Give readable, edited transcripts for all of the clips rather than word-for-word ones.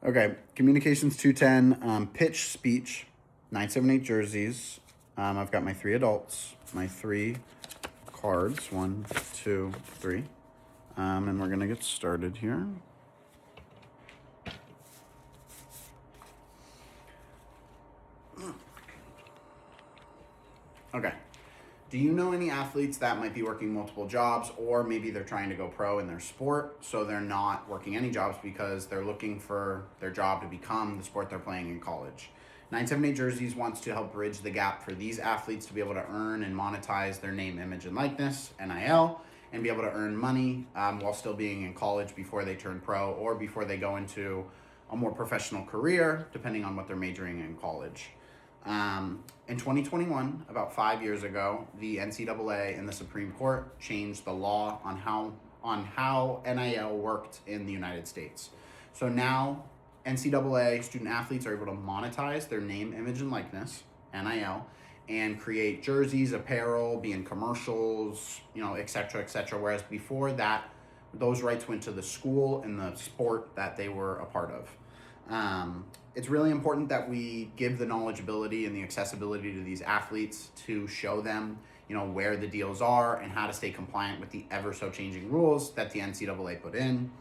Okay, Communications 210, pitch speech, 978 jerseys. I've got my 3 adults, my 3 cards, 1, 2, 3. And we're gonna get started here. Okay. Do you know any athletes that might be working multiple jobs, or maybe they're trying to go pro in their sport, so they're not working any jobs because they're looking for their job to become the sport they're playing in college? 978 Jerseys wants to help bridge the gap for these athletes to be able to earn and monetize their name, image, and likeness, NIL, and be able to earn money while still being in college before they turn pro or before they go into a more professional career, depending on what they're majoring in college. In 2021, about 5 years ago, the NCAA and the Supreme Court changed the law on how NIL worked in the United States. So now NCAA student athletes are able to monetize their name, image, and likeness, NIL, and create jerseys, apparel, be in commercials, et cetera, et cetera. Whereas before that, those rights went to the school and the sport that they were a part of. It's really important that we give the knowledgeability and the accessibility to these athletes to show them, where the deals are and how to stay compliant with the ever so changing rules that the NCAA put in.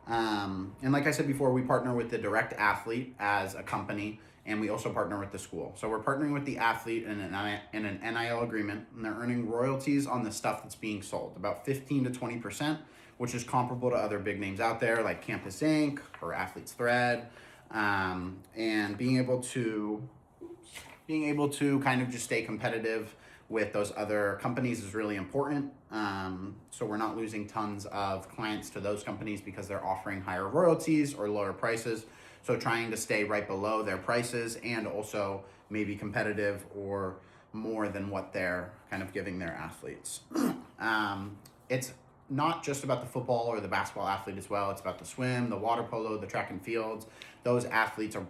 And like I said before, we partner with the direct athlete as a company, and we also partner with the school. So we're partnering with the athlete in an NIL agreement, and they're earning royalties on the stuff that's being sold, about 15 to 20%, which is comparable to other big names out there like Campus Inc. or Athletes Thread. And being able to kind of just stay competitive with those other companies is really important. So we're not losing tons of clients to those companies because they're offering higher royalties or lower prices. So trying to stay right below their prices and also maybe competitive or more than what they're kind of giving their athletes. It's not just about the football or the basketball athlete as well. It's about the swim, the water polo, the track and fields. Those athletes are,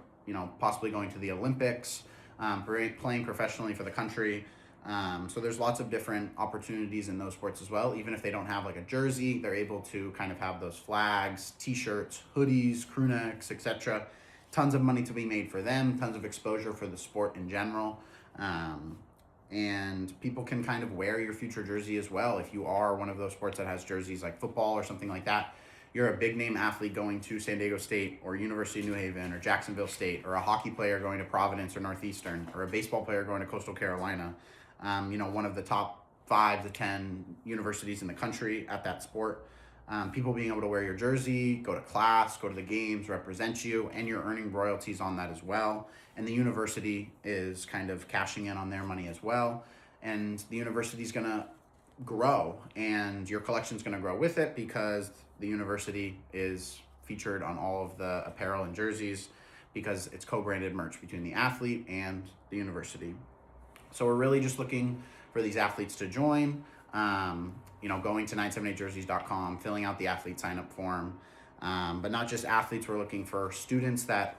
possibly going to the Olympics, playing professionally for the country. So there's lots of different opportunities in those sports as well. Even if they don't have like a jersey, they're able to kind of have those flags, t-shirts, hoodies, crew necks, etc. Tons of money to be made for them, tons of exposure for the sport in general. And people can kind of wear your future jersey as well. If you are one of those sports that has jerseys like football or something like that, you're a big name athlete going to San Diego State or University of New Haven or Jacksonville State, or a hockey player going to Providence or Northeastern, or a baseball player going to Coastal Carolina, one of the top 5 to 10 universities in the country at that sport. People being able to wear your jersey, go to class, go to the games, represent you, and you're earning royalties on that as well. And the university is kind of cashing in on their money as well. And the university is going to grow, and your collection is going to grow with it because the university is featured on all of the apparel and jerseys because it's co-branded merch between the athlete and the university. So we're really just looking for these athletes to join, going to 978jerseys.com, filling out the athlete sign-up form. But not just athletes, we're looking for students that,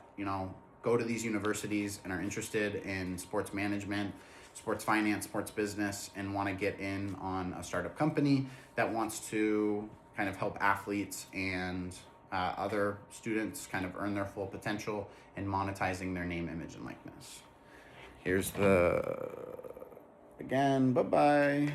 go to these universities and are interested in sports management, sports finance, sports business, and want to get in on a startup company that wants to kind of help athletes and other students kind of earn their full potential in monetizing their name, image, and likeness. Here's again, bye-bye.